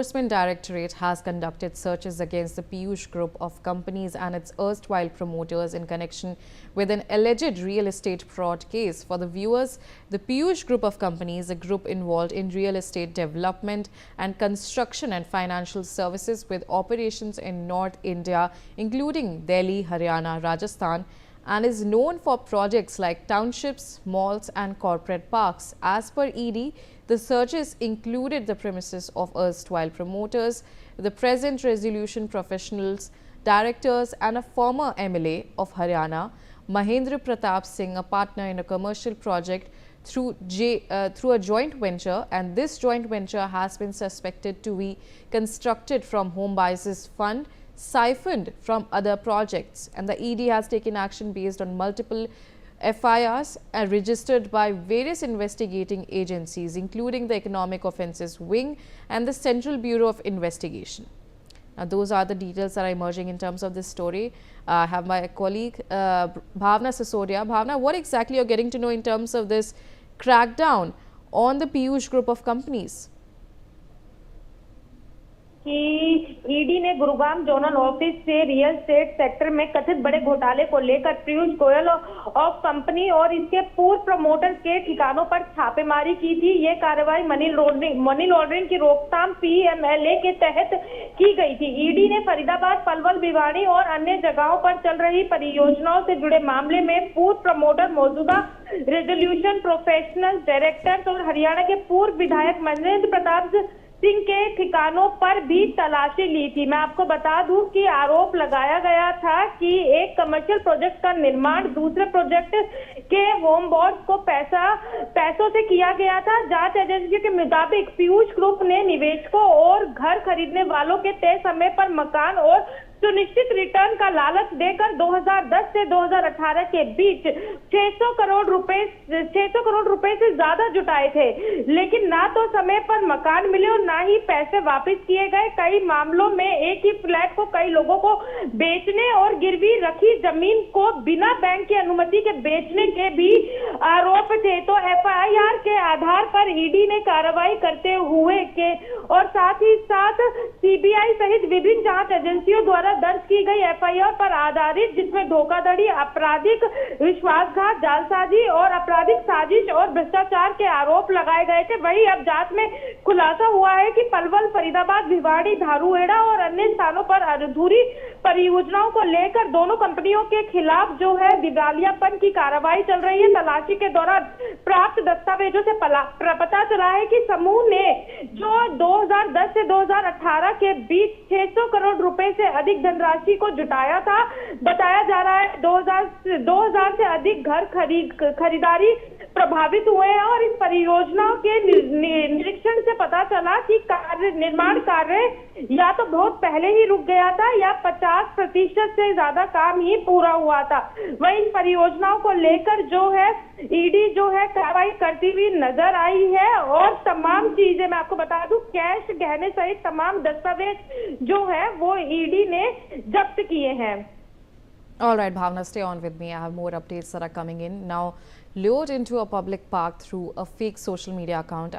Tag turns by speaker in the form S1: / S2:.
S1: Enforcement Directorate has conducted searches against the Piyush Group of companies and its erstwhile promoters in connection with an alleged real estate fraud case. For the viewers, the Piyush Group of companies, a group involved in real estate development and construction and financial services with operations in North India, including Delhi, Haryana, Rajasthan, and is known for projects like townships, malls and corporate parks. As per ED, the searches included the premises of erstwhile promoters, the present resolution professionals, directors and a former MLA of Haryana, Mahendra Pratap Singh, a partner in a commercial project through a joint venture, and this joint venture has been suspected to be constructed from Home Biases Fund siphoned from other projects, and the ED has taken action based on multiple FIRs registered by various investigating agencies, including the Economic Offences Wing and the Central Bureau of Investigation. Now, those are the details that are emerging in terms of this story. I have my colleague Bhavna Sisodia. Bhavna, what exactly you're getting to know in terms of this crackdown on the Piyush Group of companies?
S2: कि ED ने Gurugram zonal office से real estate sector में कथित बड़े घोटाले को लेकर Piyush Goyal of company और इसके पूर्व प्रमोटर के ठिकानों पर छापेमारी की थी। ये कार्रवाई मनी लॉन्ड्रिंग की रोकथाम पीएमएलए के तहत की गई थी। ईडी ने फरीदाबाद, पलवल, भिवाड़ी और अन्य जगहों पर चल रही परियोजनाओं से जुड़े मामले में पूर्व प्रमोटर, मौजूदा रेजोल्यूशन प्रोफेशनल डायरेक्टर्स और हरियाणा के पूर्व विधायक महेंद्र प्रताप सिंह के ठिकानों पर भी तलाशी ली थी। मैं आपको बता दूं कि आरोप लगाया गया था कि एक कमर्शियल प्रोजेक्ट का निर्माण दूसरे प्रोजेक्ट के होम बोर्ड को पैसों से किया गया था। जांच एजेंसी के मुताबिक पीयूष ग्रुप ने निवेशकों और घर खरीदने वालों के तय समय पर मकान और सुनिश्चित रिटर्न का लालच देकर 2010 से 2018 के बीच 600 करोड़ रुपए से ज्यादा जुटाए थे, लेकिन ना तो समय पर मकान मिले और ना ही पैसे वापस किए गए। कई मामलों में एक ही फ्लैट को कई लोगों को बेचने और गिरवी रखी जमीन को बिना बैंक की अनुमति के बेचने के भी आरोप थे। तो एफआईआर के आधार पर ईडी ने कार्रवाई करते हुए और साथ ही साथ सीबीआई सहित विभिन्न जांच एजेंसियों द्वारा दर्ज की गई एफआईआर पर आधारित, जिसमें धोखाधड़ी, आपराधिक विश्वासघात, जालसाजी और आपराधिक साजिश और भ्रष्टाचार के आरोप लगाए गए थे। वहीं अब जांच में खुलासा हुआ है कि पलवल, फरीदाबाद, भिवाड़ी, धारूहेड़ा और अन्य स्थानों पर अधूरी परियोजनाओं को लेकर दोनों कंपनियों के खिलाफ जो है दिवालियापन की कार्रवाई चल रही है। तलाशी के दौरान प्राप्त दस्तावेजों से पता चला है कि समूह ने जो 2010 से 2018 के बीच 600 करोड़ रुपए से अधिक धनराशि को जुटाया था। बताया जा रहा है 2000 से अधिक घर खरीदारी प्रभावित हुए हैं और इस परियोजनाओं के निरीक्षण से पता चला कि निर्माण कार्य या तो बहुत पहले ही रुक गया था या 50% से ज्यादा काम ही पूरा हुआ था। वहीं इन परियोजनाओं को लेकर जो है ईडी जो है कार्रवाई करती हुई नजर आई है और तमाम चीजें, मैं आपको बता दूं, कैश, गहने सहित तमाम दस्तावेज जो है वो ईडी ने जब्त किए हैं।
S1: All right, Bhavna, stay on with me. I have more updates that are coming in. Now, lured into a public park through a fake social media account,